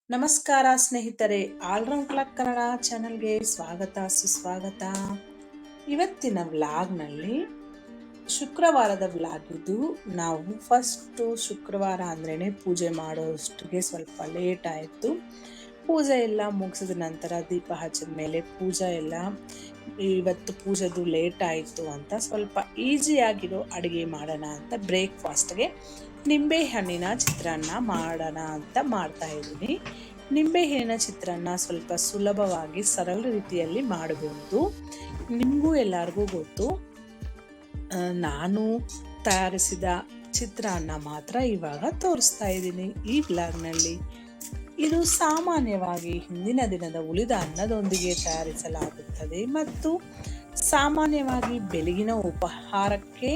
ನಮಸ್ಕಾರ ಸ್ನೇಹಿತರೆ, all-round clock Kannada ಚಾನಲ್ಗೆ ಸ್ವಾಗತ ಸುಸ್ವಾಗತ. ಇವತ್ತಿನ ವ್ಲಾಗ್ನಲ್ಲಿ ಶುಕ್ರವಾರದ ವ್ಲಾಗ್ ಇದು. ನಾವು ಫಸ್ಟು ಶುಕ್ರವಾರ ಅಂದ್ರೇ ಪೂಜೆ ಮಾಡೋಷ್ಟಿಗೆ ಸ್ವಲ್ಪ ಲೇಟ್ ಆಯಿತು. ಪೂಜೆ ಎಲ್ಲ ಮುಗಿಸಿದ ನಂತರ ದೀಪ ಹಚ್ಚಿದ ಮೇಲೆ ಪೂಜೆ ಎಲ್ಲ ಇವತ್ತು ಪೂಜೆದು ಲೇಟ್ ಆಯಿತು ಅಂತ ಸ್ವಲ್ಪ ಈಸಿಯಾಗಿರೋ ಅಡುಗೆ ಮಾಡೋಣ ಅಂತ ಬ್ರೇಕ್ಫಾಸ್ಟ್ಗೆ ನಿಂಬೆ ಹಣ್ಣಿನ ಚಿತ್ರಾನ್ನ ಮಾಡೋಣ ಅಂತ ಮಾಡ್ತಾ ಇದ್ದೀನಿ. ನಿಂಬೆ ಹಣ್ಣಿನ ಚಿತ್ರಾನ್ನ ಸ್ವಲ್ಪ ಸುಲಭವಾಗಿ ಸರಳ ರೀತಿಯಲ್ಲಿ ಮಾಡಬಹುದು. ನಿಮಗೂ ಎಲ್ಲರಿಗೂ ಗೊತ್ತು. ನಾನು ತಯಾರಿಸಿದ ಚಿತ್ರಾನ್ನ ಮಾತ್ರ ಇವಾಗ ತೋರಿಸ್ತಾ ಇದ್ದೀನಿ ಈ ವ್ಲಾಗ್ನಲ್ಲಿ. ಇದು ಸಾಮಾನ್ಯವಾಗಿ ಹಿಂದಿನ ದಿನದ ಉಳಿದ ಅನ್ನದೊಂದಿಗೆ ತಯಾರಿಸಲಾಗುತ್ತದೆ ಮತ್ತು ಸಾಮಾನ್ಯವಾಗಿ ಬೆಳಗಿನ ಉಪಹಾರಕ್ಕೆ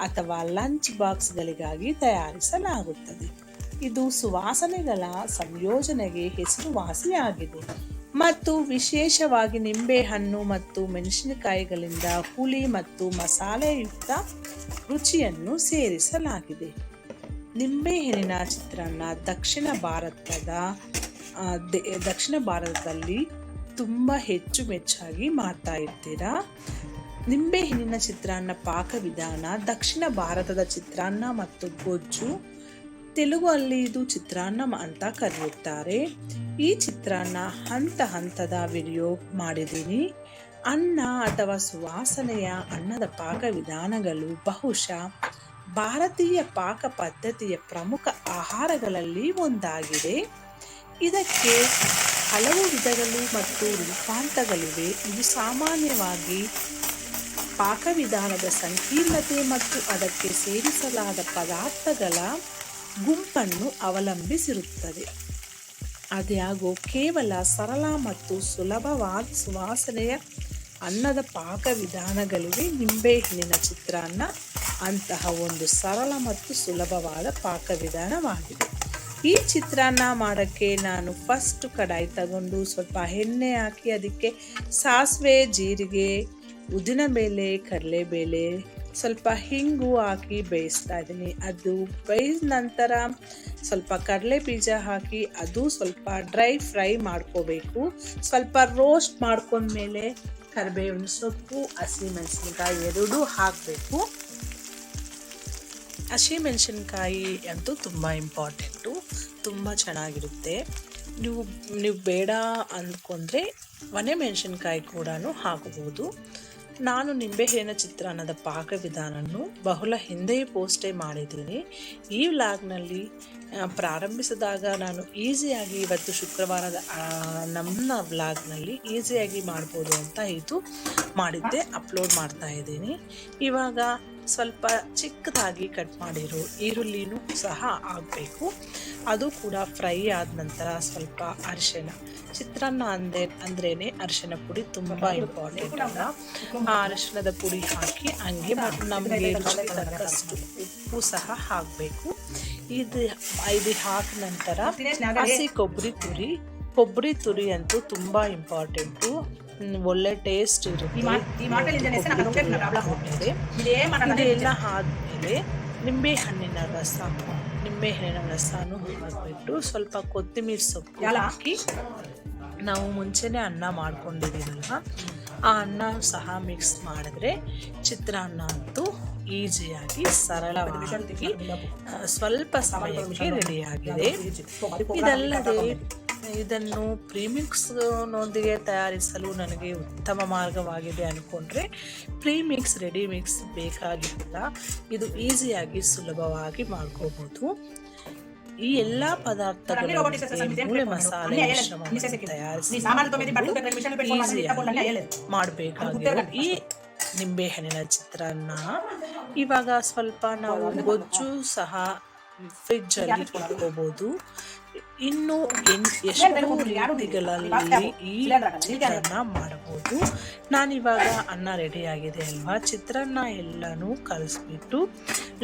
ಅಥವಾ ಲಂಚ್ ಬಾಕ್ಸ್ಗಳಿಗಾಗಿ ತಯಾರಿಸಲಾಗುತ್ತದೆ. ಇದು ಸುವಾಸನೆಗಳ ಸಂಯೋಜನೆಗೆ ಹೆಸರುವಾಸಿಯಾಗಿದೆ ಮತ್ತು ವಿಶೇಷವಾಗಿ ನಿಂಬೆಹಣ್ಣು ಮತ್ತು ಮೆಣಸಿನಕಾಯಿಗಳಿಂದ ಹುಳಿ ಮತ್ತು ಮಸಾಲೆಯುಕ್ತ ರುಚಿಯನ್ನು ಸೇರಿಸಲಾಗಿದೆ. ನಿಂಬೆಹಣ್ಣಿನ ಚಿತ್ರಾನ್ನ ದಕ್ಷಿಣ ಭಾರತದಲ್ಲಿ ತುಂಬ ಮೆಚ್ಚಾಗಿ ಮಾಡ್ತಾ ಇರ್ತೀರಾ. ನಿಂಬೆಹಣ್ಣಿನ ಚಿತ್ರಾನ್ನ ಪಾಕವಿಧಾನ: ದಕ್ಷಿಣ ಭಾರತದ ಚಿತ್ರಾನ್ನ ಮತ್ತು ಗೊಜ್ಜು, ತೆಲುಗಲ್ಲಿ ಇದು ಚಿತ್ರಾನ್ನ ಅಂತ ಕರೆಯುತ್ತಾರೆ. ಈ ಚಿತ್ರಾನ್ನ ಹಂತದ ವಿಡಿಯೋ ಮಾಡಿದ್ದೀನಿ. ಅನ್ನ ಅಥವಾ ಸುವಾಸನೆಯ ಅನ್ನದ ಪಾಕವಿಧಾನಗಳು ಬಹುಶಃ ಭಾರತೀಯ ಪಾಕ ಪದ್ಧತಿಯ ಪ್ರಮುಖ ಆಹಾರಗಳಲ್ಲಿ ಒಂದಾಗಿದೆ. ಇದಕ್ಕೆ ಹಲವು ವಿಧಗಳು ಮತ್ತು ರೂಪಾಂತರಗಳಿವೆ. ಇದು ಸಾಮಾನ್ಯವಾಗಿ ಪಾಕವಿಧಾನದ ಸಂಕೀರ್ಣತೆ ಮತ್ತು ಅದಕ್ಕೆ ಸೇರಿಸಲಾದ ಪದಾರ್ಥಗಳ ಗುಂಪನ್ನು ಅವಲಂಬಿಸಿರುತ್ತದೆ. ಆದಾಗ್ಯೂ ಕೇವಲ ಸರಳ ಮತ್ತು ಸುಲಭವಾದ ಸುವಾಸನೆಯ ಅನ್ನದ ಪಾಕವಿಧಾನಗಳಿವೆ. ನಿಂಬೆಹಣ್ಣಿನ ಚಿತ್ರಾನ್ನ ಅಂತಹ ಒಂದು ಸರಳ ಮತ್ತು ಸುಲಭವಾದ ಪಾಕವಿಧಾನವಾಗಿದೆ. ಈ ಚಿತ್ರಾನ್ನ ಮಾಡೋಕ್ಕೆ ನಾನು ಫಸ್ಟ್ ಕಡಾಯಿ ತಗೊಂಡು ಸ್ವಲ್ಪ ಎಣ್ಣೆ ಹಾಕಿ ಅದಕ್ಕೆ ಸಾಸಿವೆ, ಜೀರಿಗೆ, ಉದ್ದಿನಬೇಳೆ, ಕಡಲೆಬೇಳೆ, ಸ್ವಲ್ಪ ಹಿಂಗು ಹಾಕಿ ಬೇಯಿಸ್ತಾ ಇದ್ದೀನಿ. ಅದು ಬೇಯಿದ ನಂತರ ಸ್ವಲ್ಪ ಕಡಲೆ ಬೀಜ ಹಾಕಿ ಅದು ಸ್ವಲ್ಪ ಡ್ರೈ ಫ್ರೈ ಮಾಡ್ಕೋಬೇಕು. ಸ್ವಲ್ಪ ರೋಸ್ಟ್ ಮಾಡ್ಕೊಂಡ್ಮೇಲೆ ಕರಿಬೇವಿನ ಸೊಪ್ಪು, ಹಸಿಮೆಣಸಿನಕಾಯಿ ಎರಡೂ ಹಾಕಬೇಕು. ಹಸಿಮೆಣಸಿನಕಾಯಿ ಅಂತೂ ತುಂಬ ಇಂಪಾರ್ಟೆಂಟು, ತುಂಬ ಚೆನ್ನಾಗಿರುತ್ತೆ. ನೀವು ಬೇಡ ಅಂದ್ಕೊಂಡ್ರೆ ಒಣಮೆಣಸಿನ್ಕಾಯಿ ಕೂಡ ಹಾಕಬಹುದು. ನಾನು ನಿಂಬೆಹಣ್ಣಿನ ಚಿತ್ರಾನ್ನದ ಪಾಕವಿಧಾನವನ್ನು ಬಹಳ ಹಿಂದೆಯೇ ಪೋಸ್ಟೇ ಮಾಡಿದ್ದೀನಿ. ಈ ವ್ಲಾಗ್ನಲ್ಲಿ ಪ್ರಾರಂಭಿಸಿದಾಗ ನಾನು ಈಸಿಯಾಗಿ ಇವತ್ತು ಶುಕ್ರವಾರದ ನಮ್ಮ ವ್ಲಾಗ್ನಲ್ಲಿ ಈಸಿಯಾಗಿ ಮಾಡ್ಬೋದು ಅಂತ ಇದು ಮಾಡಿದ್ದೆ, ಅಪ್ಲೋಡ್ ಮಾಡ್ತಾ ಇದ್ದೀನಿ. ಇವಾಗ ಸ್ವಲ್ಪ ಚಿಕ್ಕದಾಗಿ ಕಟ್ ಮಾಡಿರೋ ಈರುಳ್ಳಿನೂ ಸಹ ಆಗಬೇಕು. ಅದು ಕೂಡ ಫ್ರೈ ಆದ ನಂತರ ಸ್ವಲ್ಪ ಅರಿಶಿಣ, ಚಿತ್ರಾನ್ನ ಅಂದ್ರೇನೆ ಅರಿಶಿಣ ಪುಡಿ ತುಂಬ ಇಂಪಾರ್ಟೆಂಟ್ ಅಲ್ಲ. ಆ ಅರಿಶಿಣದ ಪುಡಿ ಹಾಕಿ ಹಂಗೆ ನಮಗೆ ರುಚಿಗೆ ತಕ್ಕಷ್ಟು ಉಪ್ಪು ಸಹ ಹಾಕಬೇಕು. ಇದು ಹಾಕಿದ ನಂತರ ಹಸಿ ಕೊಬ್ಬರಿ ತುರಿ ಅಂತೂ ತುಂಬ ಇಂಪಾರ್ಟೆಂಟು, ಒಳ್ಳೆ ಟೇಸ್ಟ್ ಇರುತ್ತೆ. ಇದೆಲ್ಲ ಆದಮೇಲೆ ನಿಂಬೆಹಣ್ಣಿನ ರಸನೂ ಹಾಕಿಬಿಟ್ಟು ಸ್ವಲ್ಪ ಕೊತ್ತಂಬರಿ ಸೊಪ್ಪು ಹಾಕಿ ನಾವು ಮುಂಚೆನೇ ಅನ್ನ ಮಾಡ್ಕೊಂಡಿದ್ದೀವಲ್ವ, ಆ ಅನ್ನ ಸಹ ಮಿಕ್ಸ್ ಮಾಡಿದ್ರೆ ಚಿತ್ರಾನ್ನ ಅಂತೂ ಈಸಿಯಾಗಿ ಸರಳವಾಗಿ ಸ್ವಲ್ಪ ಸಮಯಕ್ಕೆ ರೆಡಿಯಾಗಿದೆ. ಇದಲ್ಲದೆ ಇದನ್ನು ಪ್ರೀಮಿಕ್ಸ್ನೊಂದಿಗೆ ತಯಾರಿಸಲು ನನಗೆ ಉತ್ತಮ ಮಾರ್ಗವಾಗಿದೆ ಅಂದ್ಕೊಂಡ್ರೆ ಪ್ರೀಮಿಕ್ಸ್, ರೆಡಿ ಮಿಕ್ಸ್ ಬೇಕಾಗಿಲ್ಲ. ಇದು ಈಸಿಯಾಗಿ ಸುಲಭವಾಗಿ ಮಾಡ್ಕೋಬಹುದು. ಈ ಎಲ್ಲ ಪದಾರ್ಥಗಳು ಮೂಳೆ ಮಸಾಲೆ ತಯಾರಿಸಿ ಮಾಡಬೇಕಾಗಿರೋ ಈ ನಿಂಬೆಹಣ್ಣಿನ ಚಿತ್ರಾನ್ನ ಇವಾಗ ಸ್ವಲ್ಪ ನಾವು ಗೊಜ್ಜು ಸಹ ಫ್ರಿಜ್ಜಲ್ಲಿ ಇಟ್ಕೋಬಹುದು. ಇನ್ನು ಎಷ್ಟು ರೀತಿಗಳಲ್ಲಿ ಈ ಚಿತ್ರಾನ್ನ ಮಾಡಬಹುದು. ನಾನಿವಾಗ ಅನ್ನ ರೆಡಿಯಾಗಿದೆ ಅಲ್ವಾ, ಚಿತ್ರಾನ್ನ ಎಲ್ಲನೂ ಕಲಿಸ್ಬಿಟ್ಟು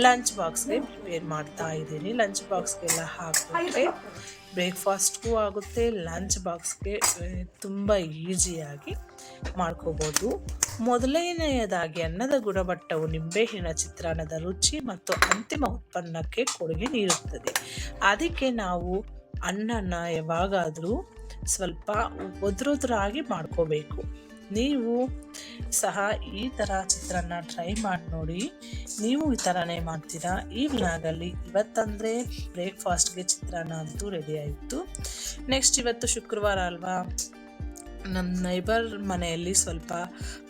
ಲಂಚ್ ಬಾಕ್ಸ್ಗೆ ಪ್ರಿಪೇರ್ ಮಾಡ್ತಾ ಇದ್ದೀನಿ. ಲಂಚ್ ಬಾಕ್ಸ್ಗೆಲ್ಲ ಹಾಕಿಬಿಟ್ರೆ ಬ್ರೇಕ್ಫಾಸ್ಟ್ಗೂ ಆಗುತ್ತೆ, ಲಂಚ್ ಬಾಕ್ಸ್ಗೆ ತುಂಬ ಈಸಿಯಾಗಿ ಮಾಡ್ಕೋಬೋದು. ಮೊದಲನೆಯದಾಗಿ ಅನ್ನದ ಗುಣಮಟ್ಟವು ನಿಂಬೆಹಣ್ಣಿನ ಚಿತ್ರಾನ್ನದ ರುಚಿ ಮತ್ತು ಅಂತಿಮ ಉತ್ಪನ್ನಕ್ಕೆ ಕೊಡುಗೆ ನೀಡುತ್ತದೆ. ಅದಕ್ಕೆ ನಾವು ಅನ್ನನ ಯಾವಾಗಾದರೂ ಸ್ವಲ್ಪ ಒದ್ರೊದ್ರಾಗಿ ಮಾಡ್ಕೋಬೇಕು. ನೀವು ಸಹ ಈ ಥರ ಚಿತ್ರಾನ್ನ ಟ್ರೈ ಮಾಡಿ ನೋಡಿ. ನೀವು ಈ ಥರನೇ ಮಾಡ್ತೀರಾ? ಈ ವ್ಲಾಗಲ್ಲಿ ಇವತ್ತಂದರೆ ಬ್ರೇಕ್ಫಾಸ್ಟ್ಗೆ ಚಿತ್ರಾನ್ನ ಅಂತೂ ರೆಡಿ ಆಯಿತು. ನೆಕ್ಸ್ಟ್ ಇವತ್ತು ಶುಕ್ರವಾರ ಅಲ್ವಾ, ನಮ್ಮ ನೈಬರ್ ಮನೆಯಲ್ಲಿ ಸ್ವಲ್ಪ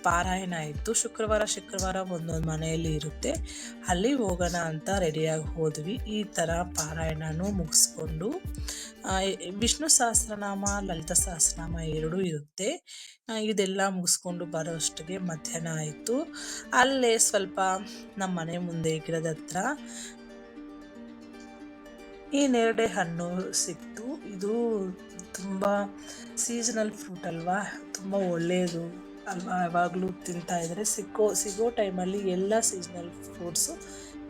ಪಾರಾಯಣ ಇತ್ತು. ಶುಕ್ರವಾರ ಒಂದೊಂದು ಮನೆಯಲ್ಲಿ ಇರುತ್ತೆ. ಅಲ್ಲಿ ಹೋಗೋಣ ಅಂತ ರೆಡಿಯಾಗಿ ಹೋದ್ವಿ. ಈ ಥರ ಪಾರಾಯಣನೂ ಮುಗಿಸ್ಕೊಂಡು ವಿಷ್ಣು ಸಹಸ್ರನಾಮ, ಲಲಿತಾ ಸಹಸ್ರನಾಮ ಎರಡೂ ಇರುತ್ತೆ. ಇದೆಲ್ಲ ಮುಗಿಸ್ಕೊಂಡು ಬರೋ ಅಷ್ಟಿಗೆ ಮಧ್ಯಾಹ್ನ ಆಯಿತು. ಅಲ್ಲೇ ಸ್ವಲ್ಪ ನಮ್ಮ ಮನೆ ಮುಂದೆ ಗಿಡದ ಹತ್ರ ಈ ನೇರಳೆ ಹಣ್ಣು ಸಿಕ್ತು. ಇದು ತುಂಬ ಸೀಸನಲ್ ಫ್ರೂಟ್ ಅಲ್ವಾ, ತುಂಬ ಒಳ್ಳೆಯದು ಅಲ್ವಾ. ಯಾವಾಗಲೂ ತಿಂತಾ ಇದ್ದರೆ ಸಿಗೋ ಟೈಮಲ್ಲಿ ಎಲ್ಲ ಸೀಸನಲ್ ಫ್ರೂಟ್ಸು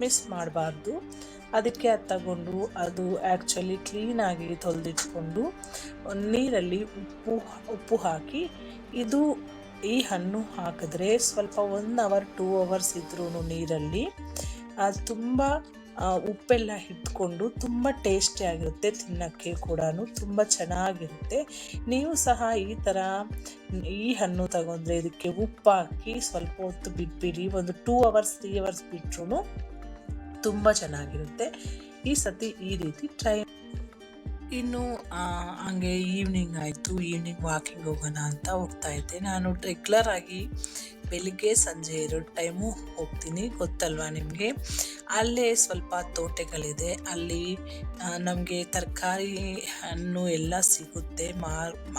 ಮಿಸ್ ಮಾಡಬಾರ್ದು. ಅದಕ್ಕೆ ಅದು ತಗೊಂಡು ಅದು ಆ್ಯಕ್ಚುಲಿ ಕ್ಲೀನಾಗಿ ತೊಳೆದಿಟ್ಕೊಂಡು ನೀರಲ್ಲಿ ಉಪ್ಪು ಹಾಕಿ ಈ ಹಣ್ಣು ಹಾಕಿದ್ರೆ ಸ್ವಲ್ಪ 1 ಅವರ್ 2 ಅವರ್ಸ್ ಇದ್ರೂ ನೀರಲ್ಲಿ ಅದು ತುಂಬ ಉಪ್ಪೆಲ್ಲ ಹಿಡ್ಕೊಂಡು ತುಂಬ ಟೇಸ್ಟಿಯಾಗಿರುತ್ತೆ. ತಿನ್ನೋಕ್ಕೆ ಕೂಡ ತುಂಬ ಚೆನ್ನಾಗಿರುತ್ತೆ. ನೀವು ಸಹ ಈ ಹಣ್ಣು ತಗೊಂಡ್ರೆ ಇದಕ್ಕೆ ಉಪ್ಪು ಹಾಕಿ ಸ್ವಲ್ಪ ಹೊತ್ತು ಬಿಟ್ಬಿಡಿ. ಒಂದು 2 ಅವರ್ಸ್ 3 ಅವರ್ಸ್ ಬಿಟ್ರೂ ತುಂಬ ಚೆನ್ನಾಗಿರುತ್ತೆ. ಈ ಸತಿ ಈ ರೀತಿ ಟ್ರೈ. ಇನ್ನು ಹಂಗೆ ಈವ್ನಿಂಗ್ ಆಯಿತು. ಈವ್ನಿಂಗ್ ವಾಕಿಂಗ್ ಹೋಗೋಣ ಅಂತ ಹೋಗ್ತಾ ಇದ್ದೆ. ನಾನು ರೆಗ್ಯುಲರ್ ಆಗಿ ಬೆಳಿಗ್ಗೆ ಸಂಜೆ 2 ಟೈಮು ಹೋಗ್ತೀನಿ, ಗೊತ್ತಲ್ವಾ ನಿಮಗೆ. ಅಲ್ಲೇ ಸ್ವಲ್ಪ ತೋಟಗಳಿದೆ. ಅಲ್ಲಿ ನಮಗೆ ತರಕಾರಿ ಹಣ್ಣು ಎಲ್ಲ ಸಿಗುತ್ತೆ.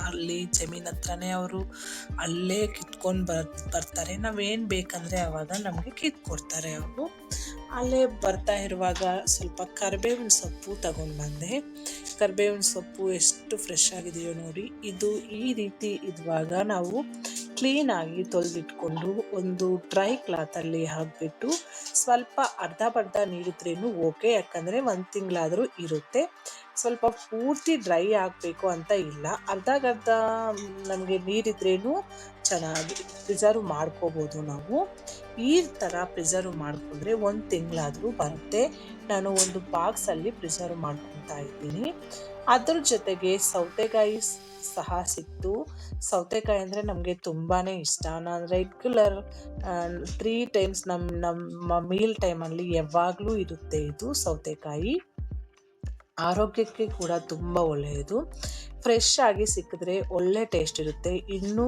ಅಲ್ಲಿ ಜಮೀನ್ ಹತ್ರನೇ ಅವರು ಅಲ್ಲೇ ಕಿತ್ಕೊಂಡು ಬರ್ತಾರೆ. ನಾವೇನು ಬೇಕಂದರೆ ಆವಾಗ ನಮಗೆ ಕಿತ್ಕೊಡ್ತಾರೆ ಅವರು. ಅಲ್ಲೇ ಬರ್ತಾ ಇರುವಾಗ ಸ್ವಲ್ಪ ಕರಿಬೇವಿನ ಸೊಪ್ಪು ತಗೊಂಡು ಬಂದೆ. ಕರಿಬೇವಿನ ಸೊಪ್ಪು ಎಷ್ಟು ಫ್ರೆಶ್ ಆಗಿದೆಯೋ ನೋಡಿ. ಈ ರೀತಿ ಇರುವಾಗ ನಾವು ಕ್ಲೀನಾಗಿ ತೊಳೆದಿಟ್ಕೊಂಡು ಒಂದು ಡ್ರೈ ಕ್ಲಾತಲ್ಲಿ ಹಾಕಿಬಿಟ್ಟು ಸ್ವಲ್ಪ ಅರ್ಧ ನೀರಿದ್ರೇನು ಓಕೆ, ಯಾಕಂದರೆ 1 ತಿಂಗಳಾದರೂ ಇರುತ್ತೆ. ಸ್ವಲ್ಪ ಪೂರ್ತಿ ಡ್ರೈ ಆಗಬೇಕು ಅಂತ ಇಲ್ಲ, ಅರ್ಧ ನಮಗೆ ನೀರಿದ್ರೇನು ಚೆನ್ನಾಗಿ ಪ್ರಿಸರ್ವ್ ಮಾಡ್ಕೋಬೋದು ನಾವು. ಈ ಥರ ಪ್ರಿಸರ್ವ್ ಮಾಡಿಕೊಂಡ್ರೆ 1 ತಿಂಗಳಾದರೂ ಬರುತ್ತೆ. ನಾನು ಒಂದು ಬಾಕ್ಸಲ್ಲಿ ಪ್ರಿಸರ್ವ್ ಮಾಡ್ಕೊತಾ ಇದ್ದೀನಿ. ಅದ್ರ ಜೊತೆಗೆ ಸೌತೆಕಾಯಿ ಸಹ ಸಿಕ್ತು. ಸೌತೆಕಾಯಿ ಅಂದರೆ ನಮಗೆ ತುಂಬಾ ಇಷ್ಟ. ನಾನು ರೆಗ್ಯುಲರ್ 3 ಟೈಮ್ಸ್ ನಮ್ಮ ಮೀಲ್ ಟೈಮಲ್ಲಿ ಯಾವಾಗಲೂ ಇರುತ್ತೆ ಇದು ಸೌತೆಕಾಯಿ. ಆರೋಗ್ಯಕ್ಕೆ ಕೂಡ ತುಂಬ ಒಳ್ಳೆಯದು. ಫ್ರೆಶ್ ಆಗಿ ಸಿಕ್ಕಿದ್ರೆ ಒಳ್ಳೆ ಟೇಸ್ಟ್ ಇರುತ್ತೆ. ಇನ್ನೂ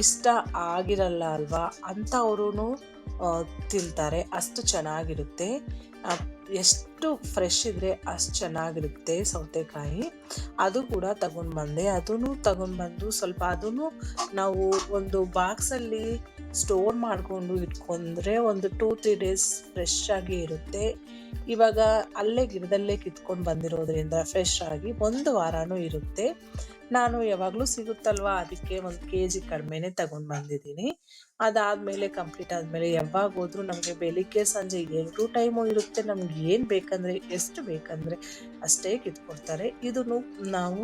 ಇಷ್ಟ ಆಗಿರಲ್ಲ ಅಲ್ವಾ ಅಂಥವ್ರೂ ತಿಂತಾರೆ, ಅಷ್ಟು ಚೆನ್ನಾಗಿರುತ್ತೆ. ಎಷ್ಟು ಫ್ರೆಶ್ ಇದ್ದರೆ ಅಷ್ಟು ಚೆನ್ನಾಗಿರುತ್ತೆ ಸೌತೆಕಾಯಿ. ಅದು ಕೂಡ ತಗೊಂಡು ಬಂದೆ. ತಗೊಂಡ್ಬಂದು ಸ್ವಲ್ಪ ನಾವು ಒಂದು ಬಾಕ್ಸಲ್ಲಿ ಸ್ಟೋರ್ ಮಾಡಿಕೊಂಡು ಇಟ್ಕೊಂಡ್ರೆ ಒಂದು 2-3 ಡೇಸ್ ಫ್ರೆಶ್ ಆಗಿ ಇರುತ್ತೆ. ಇವಾಗ ಅಲ್ಲೇ ಗಿಡದಲ್ಲೇ ಕಿತ್ಕೊಂಡು ಬಂದಿರೋದ್ರಿಂದ ಫ್ರೆಶ್ ಆಗಿ 1 ವಾರನೂ ಇರುತ್ತೆ. ನಾನು ಯಾವಾಗಲೂ ಸಿಗುತ್ತಲ್ವಾ, ಅದಕ್ಕೆ 1 kg ಕಡಿಮೆನೇ ತಗೊಂಡು ಬಂದಿದ್ದೀನಿ. ಅದಾದಮೇಲೆ ಕಂಪ್ಲೀಟ್ ಆದಮೇಲೆ ಯಾವಾಗ ಹೋದ್ರೂ ನಮಗೆ ಬೆಳಿಗ್ಗೆ ಸಂಜೆ 2 ಟೈಮು ಇರುತ್ತೆ. ನಮ್ಗೆ ಏನು ಬೇಕಂದರೆ ಎಷ್ಟು ಬೇಕಂದರೆ ಅಷ್ಟೇ ಕಿತ್ಕೊಡ್ತಾರೆ. ಇದನ್ನು ನಾವು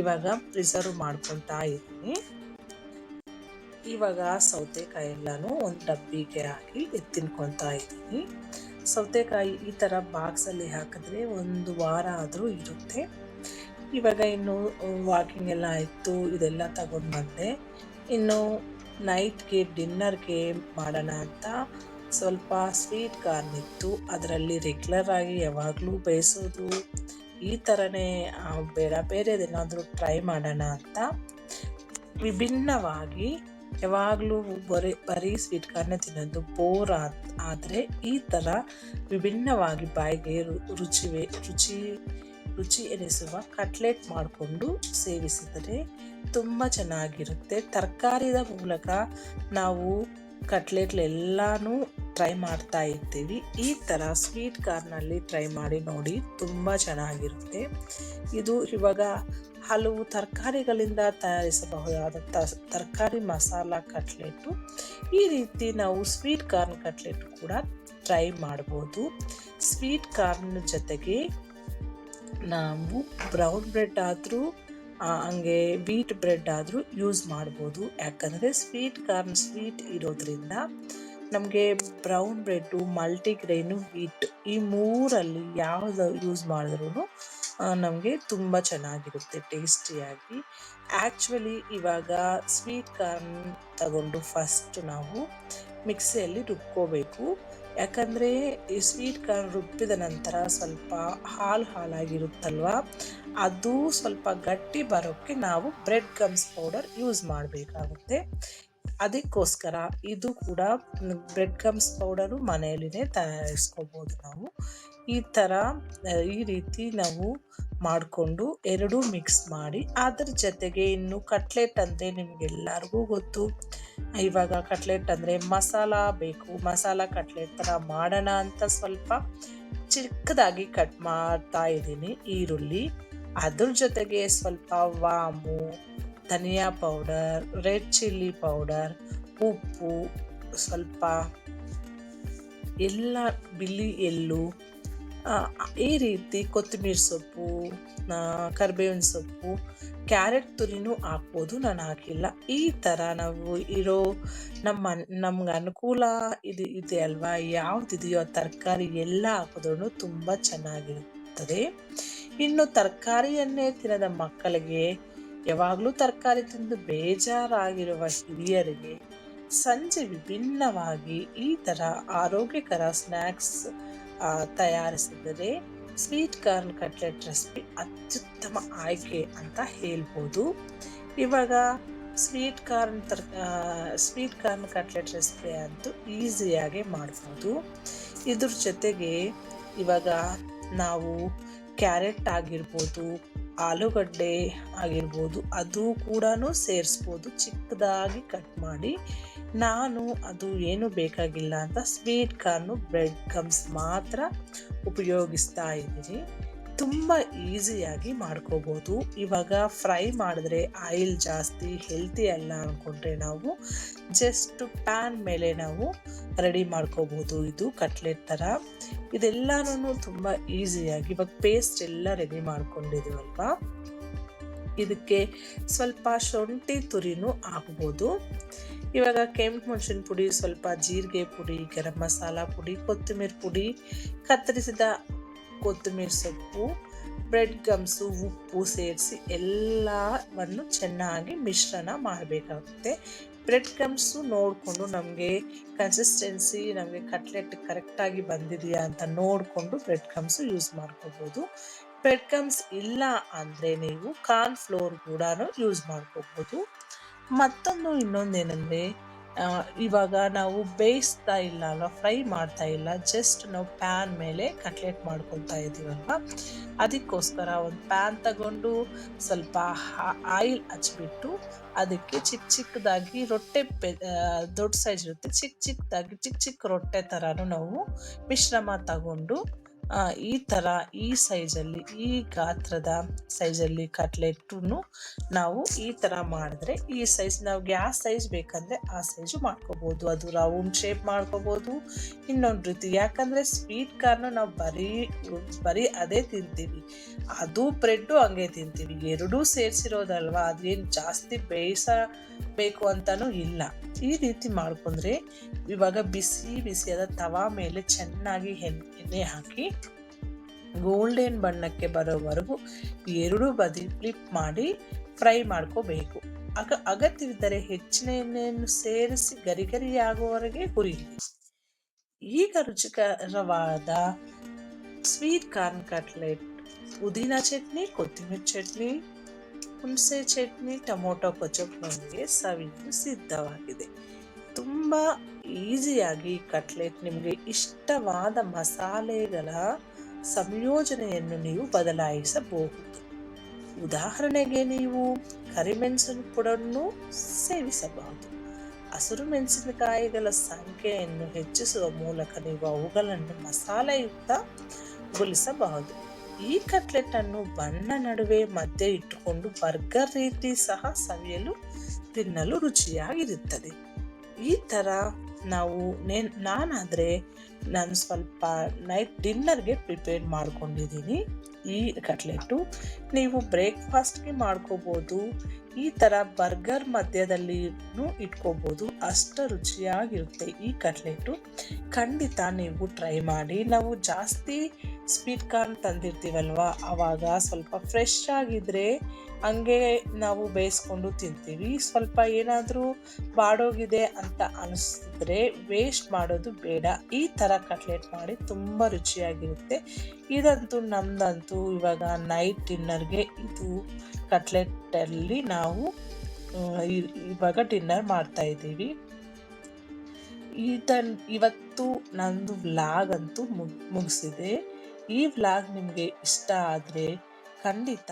ಇವಾಗ ಪ್ರಿಸರ್ವ್ ಮಾಡ್ಕೊತಾ ಇದ್ದೀನಿ. ಇವಾಗ ಸೌತೆಕಾಯಿ ಎಲ್ಲನೂ ಒಂದು ಡಬ್ಬಿಗೆ ಹಾಕಿ ತಿನ್ಕೊತಾ ಇದ್ದೀನಿ. ಸೌತೆಕಾಯಿ ಈ ಥರ ಬಾಕ್ಸಲ್ಲಿ ಹಾಕಿದ್ರೆ 1 ವಾರ ಆದರೂ ಇರುತ್ತೆ. ಇವಾಗ ಇನ್ನು ವಾಕಿಂಗ್ ಎಲ್ಲ ಆಯಿತು, ಇದೆಲ್ಲ ತಗೊಂಡು ಬಂದೆ. ಇನ್ನು ನೈಟ್ಗೆ ಡಿನ್ನರ್ಗೆ ಮಾಡೋಣ ಅಂತ ಸ್ವಲ್ಪ ಸ್ವೀಟ್ ಕಾರ್ನ್ ಇತ್ತು. ಅದರಲ್ಲಿ ರೆಗ್ಯುಲರ್ ಆಗಿ ಯಾವಾಗಲೂ ಬೇಯಿಸೋದು ಈ ಥರನೇ ಬೇರೆದೇನಾದರೂ ಟ್ರೈ ಮಾಡೋಣ ಅಂತ ವಿಭಿನ್ನವಾಗಿ. ಯಾವಾಗಲೂ ಬರೀ ಸ್ವೀಟ್ ಕಾರ್ನೇ ತಿನ್ನೋದು ಬೋರ್ ಆದರೆ ಈ ಥರ ವಿಭಿನ್ನವಾಗಿ ಬಾಯಿಗೆ ರುಚಿ ಎನಿಸುವ ಕಟ್ಲೆಟ್ ಮಾಡಿಕೊಂಡು ಸೇವಿಸಿದರೆ ತುಂಬ ಚೆನ್ನಾಗಿರುತ್ತೆ. ತರಕಾರಿಯ ಮೂಲಕ ನಾವು ಕಟ್ಲೆಟ್ಲೆಲ್ಲನೂ ಟ್ರೈ ಮಾಡ್ತಾ ಇರ್ತೀವಿ. ಈ ಥರ ಸ್ವೀಟ್ ಕಾರ್ನಲ್ಲಿ ಟ್ರೈ ಮಾಡಿ ನೋಡಿ, ತುಂಬ ಚೆನ್ನಾಗಿರುತ್ತೆ. ಇದು ಇವಾಗ ಹಲವು ತರಕಾರಿಗಳಿಂದ ತಯಾರಿಸಬಹುದಾದ ತರಕಾರಿ ಮಸಾಲ ಕಟ್ಲೆಟು. ಈ ರೀತಿ ನಾವು ಸ್ವೀಟ್ ಕಾರ್ನ್ ಕಟ್ಲೆಟ್ ಕೂಡ ಟ್ರೈ ಮಾಡ್ಬೋದು. ಸ್ವೀಟ್ ಕಾರ್ನ್ ಜೊತೆಗೆ ನಾವು ಬ್ರೌನ್ ಬ್ರೆಡ್ ಆದರೂ ಹಂಗೆ ವೀಟ್ ಬ್ರೆಡ್ ಆದರೂ ಯೂಸ್ ಮಾಡ್ಬೋದು. ಯಾಕಂದರೆ ಸ್ವೀಟ್ ಕಾರ್ನ್ ಸ್ವೀಟ್ ಇರೋದ್ರಿಂದ ನಮಗೆ ಬ್ರೌನ್ ಬ್ರೆಡ್ಡು, ಮಲ್ಟಿಗ್ರೈನು, ವೀಟ್ ಈ 3ರಲ್ಲಿ ಯಾವುದು ಯೂಸ್ ಮಾಡಿದ್ರೂ ನಮಗೆ ತುಂಬ ಚೆನ್ನಾಗಿರುತ್ತೆ ಟೇಸ್ಟಿಯಾಗಿ. ಆ್ಯಕ್ಚುಲಿ ಇವಾಗ ಸ್ವೀಟ್ ಕಾರ್ನ್ ತಗೊಂಡು ಫಸ್ಟ್ ನಾವು ಮಿಕ್ಸಿಯಲ್ಲಿ ರುಬ್ಕೋಬೇಕು. ಯಾಕಂದರೆ ಈ ಸ್ವೀಟ್ ಕಾರ್ನ್ ರುಬ್ಬಿದ ನಂತರ ಸ್ವಲ್ಪ ಹಾಲಾಗಿರುತ್ತಲ್ವಾ, ಅದು ಸ್ವಲ್ಪ ಗಟ್ಟಿ ಬರೋಕ್ಕೆ ನಾವು ಬ್ರೆಡ್ ಗಮ್ಸ್ ಪೌಡರ್ ಯೂಸ್ ಮಾಡಬೇಕಾಗುತ್ತೆ. ಅದಕ್ಕೋಸ್ಕರ ಇದು ಕೂಡ ಬ್ರೆಡ್ ಗಮ್ಸ್ ಪೌಡರು ಮನೆಯಲ್ಲಿನೇ ತಯಾರಿಸ್ಕೋಬೋದು ನಾವು. ಈ ರೀತಿ ನಾವು ಮಾಡಿಕೊಂಡು ಎರಡೂ ಮಿಕ್ಸ್ ಮಾಡಿ, ಅದರ ಜೊತೆಗೆ ಇನ್ನು ಕಟ್ಲೆಟ್ ಅಂದರೆ ನಿಮಗೆಲ್ಲರಿಗೂ ಗೊತ್ತು. ಇವಾಗ ಕಟ್ಲೆಟ್ ಅಂದರೆ ಮಸಾಲ ಬೇಕು. ಮಸಾಲ ಕಟ್ಲೆಟ್ ಥರ ಮಾಡೋಣ ಅಂತ ಸ್ವಲ್ಪ ಚಿಕ್ಕದಾಗಿ ಕಟ್ ಮಾಡ್ತಾ ಇದ್ದೀನಿ ಈರುಳ್ಳಿ. ಅದ್ರ ಜೊತೆಗೆ ಸ್ವಲ್ಪ ವಾಮು, ಧನಿಯಾ ಪೌಡರ್, ರೆಡ್ ಚಿಲ್ಲಿ ಪೌಡರ್, ಉಪ್ಪು, ಸ್ವಲ್ಪ ಎಲ್ಲ ಬಿಳಿ ಎಳ್ಳು, ಈ ರೀತಿ ಕೊತ್ತಂಬರಿ ಸೊಪ್ಪು, ಕರಿಬೇವಿನ ಸೊಪ್ಪು, ಕ್ಯಾರೆಟ್ ತುರಿನೂ ಹಾಕ್ಬೋದು, ನಾನು ಹಾಕಿಲ್ಲ. ಈ ಥರ ನಾವು ನಮ್ಗೆ ಅನುಕೂಲ ಇದೆ ಅಲ್ವಾ, ಯಾವುದಿದೆಯೋ ತರಕಾರಿ ಎಲ್ಲ ಹಾಕಿದ್ರೂ ತುಂಬ ಚೆನ್ನಾಗಿರುತ್ತದೆ. ಇನ್ನು ತರಕಾರಿಯನ್ನೇ ತಿನ್ನದ ಮಕ್ಕಳಿಗೆ, ಯಾವಾಗಲೂ ತರಕಾರಿ ತಿಂದು ಬೇಜಾರಾಗಿರುವ ಹಿರಿಯರಿಗೆ ಸಂಜೆ ವಿಭಿನ್ನವಾಗಿ ಈ ಥರ ಆರೋಗ್ಯಕರ ಸ್ನ್ಯಾಕ್ಸ್ ತಯಾರಿಸಿದರೆ ಸ್ವೀಟ್ ಕಾರ್ನ್ ಕಟ್ಲೆಟ್ ರೆಸಿಪಿ ಅತ್ಯುತ್ತಮ ಆಯ್ಕೆ ಅಂತ ಹೇಳ್ಬೋದು. ಇವಾಗ ಸ್ವೀಟ್ ಕಾರ್ನ್ ಕಟ್ಲೆಟ್ ರೆಸಿಪಿ ಅಂತೂ ಈಸಿಯಾಗಿ ಮಾಡ್ಬೋದು. ಇದ್ರ ಜೊತೆಗೆ ಇವಾಗ ನಾವು ಕ್ಯಾರೆಟ್ ಆಗಿರ್ಬೋದು, ಆಲೂಗಡ್ಡೆ ಆಗಿರ್ಬೋದು, ಅದು ಕೂಡ ಸೇರಿಸ್ಬೋದು ಚಿಕ್ಕದಾಗಿ ಕಟ್ ಮಾಡಿ. ನಾನು ಅದು ಏನು ಬೇಕಾಗಿಲ್ಲ ಅಂತ ಸ್ವೀಟ್ ಕಾರ್ನು ಬ್ರೆಡ್ ಗಮ್ಸ್ ಮಾತ್ರ ಉಪಯೋಗಿಸ್ತಾ ಇದ್ದೀನಿ. ತುಂಬ ಈಸಿಯಾಗಿ ಮಾಡ್ಕೋಬೋದು. ಇವಾಗ ಫ್ರೈ ಮಾಡಿದ್ರೆ ಆಯಿಲ್ ಜಾಸ್ತಿ, ಹೆಲ್ತಿ ಅಲ್ಲ ಅಂದ್ಕೊಂಡ್ರೆ ನಾವು ಜಸ್ಟ್ ಪ್ಯಾನ್ ಮೇಲೆ ನಾವು ರೆಡಿ ಮಾಡ್ಕೋಬೋದು. ಇದು ಕಟ್ಲೆಟ್ ಥರ ಇದೆಲ್ಲನೂ ತುಂಬ ಈಸಿಯಾಗಿ. ಇವಾಗ ಪೇಸ್ಟ್ ಎಲ್ಲ ರೆಡಿ ಮಾಡ್ಕೊಂಡಿದ್ದೀವಲ್ವ, ಇದಕ್ಕೆ ಸ್ವಲ್ಪ ಶುಂಠಿ ತುರಿನೂ ಹಾಕ್ಬೋದು. ಇವಾಗ ಕೆಂಪು ಮೆಣಸಿನ ಪುಡಿ, ಸ್ವಲ್ಪ ಜೀರಿಗೆ ಪುಡಿ, ಗರಂ ಮಸಾಲ ಪುಡಿ, ಕೊತ್ತಂಬರಿ ಪುಡಿ, ಕತ್ತರಿಸಿದ ಕೊತ್ತಂಬರಿ ಸೊಪ್ಪು, ಬ್ರೆಡ್ ಗಮ್ಸು, ಉಪ್ಪು ಸೇರಿಸಿ ಎಲ್ಲವನ್ನು ಚೆನ್ನಾಗಿ ಮಿಶ್ರಣ ಮಾಡಬೇಕಾಗುತ್ತೆ. ಬ್ರೆಡ್ ಗಮ್ಸು ನೋಡಿಕೊಂಡು ನಮಗೆ ಕನ್ಸಿಸ್ಟೆನ್ಸಿ, ನಮಗೆ ಕಟ್ಲೆಟ್ ಕರೆಕ್ಟಾಗಿ ಬಂದಿದೆಯಾ ಅಂತ ನೋಡಿಕೊಂಡು ಬ್ರೆಡ್ ಗಮ್ಸು ಯೂಸ್ ಮಾಡ್ಕೋಬೋದು. ಬ್ರೆಡ್ ಗಮ್ಸ್ ಇಲ್ಲ ಅಂದರೆ ನೀವು ಕಾರ್ನ್ ಫ್ಲೋರ್ ಕೂಡ ಯೂಸ್ ಮಾಡ್ಕೋಬೋದು. ಇನ್ನೊಂದೇನೆಂದರೆ, ಇವಾಗ ನಾವು ಬೇಯಿಸ್ತಾ ಇಲ್ಲ ಅಲ್ವ, ಫ್ರೈ ಮಾಡ್ತಾ ಇಲ್ಲ, ಜಸ್ಟ್ ನಾವು ಪ್ಯಾನ್ ಮೇಲೆ ಕಟ್ಲೆಟ್ ಮಾಡ್ಕೊತಾ ಇದ್ದೀವಲ್ವ, ಅದಕ್ಕೋಸ್ಕರ ಒಂದು ಪ್ಯಾನ್ ತಗೊಂಡು ಸ್ವಲ್ಪ ಆಯಿಲ್ ಹಚ್ಬಿಟ್ಟು ಅದಕ್ಕೆ ಚಿಕ್ಕದಾಗಿ ರೊಟ್ಟೆ ದೊಡ್ಡ ಸೈಜ್ ಇರುತ್ತೆ, ಚಿಕ್ಕ ರೊಟ್ಟೆ ಥರನೂ ನಾವು ಮಿಶ್ರಣ ತಗೊಂಡು ಈ ಸೈಜಲ್ಲಿ, ಈ ಗಾತ್ರದ ಸೈಜಲ್ಲಿ ಕಟ್ಲೆಟನ್ನು ನಾವು ಈ ಥರ ಮಾಡಿದ್ರೆ, ಈ ಸೈಜ್ ನಾವು ಯಾವ ಸೈಜ್ ಬೇಕಂದರೆ ಆ ಸೈಜು ಮಾಡ್ಕೋಬೋದು. ಅದು ರೌಂಡ್ ಶೇಪ್ ಮಾಡ್ಕೋಬೋದು, ಇನ್ನೊಂದು ರೀತಿ. ಯಾಕಂದರೆ ಸ್ವೀಟ್ ಕಾರ್ನು ನಾವು ಬರೀ ಅದೇ ತಿಂತೀವಿ, ಅದು ಬ್ರೆಡ್ಡು ಹಂಗೆ ತಿಂತೀವಿ, ಎರಡೂ ಸೇರಿಸಿರೋದಲ್ವ, ಅದೇನು ಜಾಸ್ತಿ ಬೇಯಿಸಬೇಕು ಅಂತಲೂ ಇಲ್ಲ. ಈ ರೀತಿ ಮಾಡ್ಕೊಂಡ್ರೆ ಇವಾಗ ಬಿಸಿಯಾದ ತವಾ ಮೇಲೆ ಚೆನ್ನಾಗಿ ಎಣ್ಣೆ ಹಾಕಿ ಗೋಲ್ಡನ್ ಬಣ್ಣಕ್ಕೆ ಬರೋವರೆಗೂ ಎರಡೂ ಬದಿ ಫ್ಲಿಪ್ ಮಾಡಿ ಫ್ರೈ ಮಾಡ್ಕೋಬೇಕು. ಅಗತ್ಯವಿದ್ದರೆ ಹೆಚ್ಚಿನ ಎಣ್ಣೆಯನ್ನು ಸೇರಿಸಿ ಗರಿಗರಿಯಾಗುವವರೆಗೆ ಹುರಿಯಿರಿ. ಈಗ ರುಚಿಕರವಾದ ಸ್ವೀಟ್ ಕಾರ್ನ್ ಕಟ್ಲೆಟ್ ಪುದೀನ ಚಟ್ನಿ, ಕೊತ್ತಂಬರಿ ಚಟ್ನಿ, ಹುಣಸೆ ಚಟ್ನಿ, ಟೊಮೊಟೊ ಕೊಚ್ಚಪ್ನೊಂದಿಗೆ ಸವಿಯಲು ಸಿದ್ಧವಾಗಿದೆ. ತುಂಬ ಈಸಿಯಾಗಿ ಕಟ್ಲೆಟ್, ನಿಮಗೆ ಇಷ್ಟವಾದ ಮಸಾಲೆಗಳ ಸಂಯೋಜನೆಯನ್ನು ನೀವು ಬದಲಾಯಿಸಬಹುದು. ಉದಾಹರಣೆಗೆ ನೀವು ಕರಿಮೆಣಸಿನ ಪುಡನ್ನು ಸೇವಿಸಬಹುದು. ಹಸಿರು ಮೆಣಸಿನಕಾಯಿಗಳ ಸಂಖ್ಯೆಯನ್ನು ಹೆಚ್ಚಿಸುವ ಮೂಲಕ ನೀವು ಅವುಗಳನ್ನು ಮಸಾಲೆಯುಕ್ತಗೊಳಿಸಬಹುದು. ಈ ಕಟ್ಲೆಟ್ ಅನ್ನು ಬಣ್ಣ ನಡುವೆ ಮಧ್ಯೆ ಇಟ್ಟುಕೊಂಡು ಬರ್ಗರ್ ರೀತಿ ಸಹ ಸವಿಯಲು ತಿನ್ನಲು ರುಚಿಯಾಗಿರುತ್ತದೆ. ಈ ಥರ ನಾನಾದರೆ ನಾನು ಸ್ವಲ್ಪ ನೈಟ್ ಡಿನ್ನರ್ಗೆ ಪ್ರಿಪೇರ್ ಮಾಡ್ಕೊಂಡಿದ್ದೀನಿ ಈ ಕಟ್ಲೆಟು. ನೀವು ಬ್ರೇಕ್ಫಾಸ್ಟ್ಗೆ ಮಾಡ್ಕೋಬೋದು, ಈ ಥರ ಬರ್ಗರ್ ಮಧ್ಯದಲ್ಲಿನೂ ಇಟ್ಕೋಬೋದು. ಅಷ್ಟು ರುಚಿಯಾಗಿರುತ್ತೆ ಈ ಕಟ್ಲೆಟು. ಖಂಡಿತ ನೀವು ಟ್ರೈ ಮಾಡಿ. ನಾವು ಜಾಸ್ತಿ ಸ್ವೀಟ್ ಕಾರ್ನ್ ತಂದಿರ್ತೀವಲ್ವ, ಆವಾಗ ಸ್ವಲ್ಪ ಫ್ರೆಶ್ ಆಗಿದ್ರೆ ಹಂಗೆ ನಾವು ಬೇಯಿಸ್ಕೊಂಡು ತಿಂತೀವಿ. ಸ್ವಲ್ಪ ಏನಾದರೂ ಬಾಡೋಗಿದೆ ಅಂತ ಅನಿಸಿದ್ರೆ ವೇಸ್ಟ್ ಮಾಡೋದು ಬೇಡ. ಈ ಥರ ಕಟ್ಲೆಟ್ ಮಾಡಿ ತುಂಬ ರುಚಿಯಾಗಿರುತ್ತೆ. ಇದಂತೂ ನಮ್ದಂತೂ ಇವಾಗ ನೈಟ್ ಡಿನ್ನರ್ಗೆ ಇದು ಕಟ್ಲೆಟಲ್ಲಿ ನಾವು ಇವಾಗ ಡಿನ್ನರ್ ಮಾಡ್ತಾ ಇದ್ದೀವಿ. ಇವತ್ತು ನಂದು ವ್ಲಾಗ್ ಅಂತೂ ಮುಗಿಸಿದೆ. ಈ ವ್ಲಾಗ್ ನಿಮಗೆ ಇಷ್ಟ ಆದರೆ ಖಂಡಿತ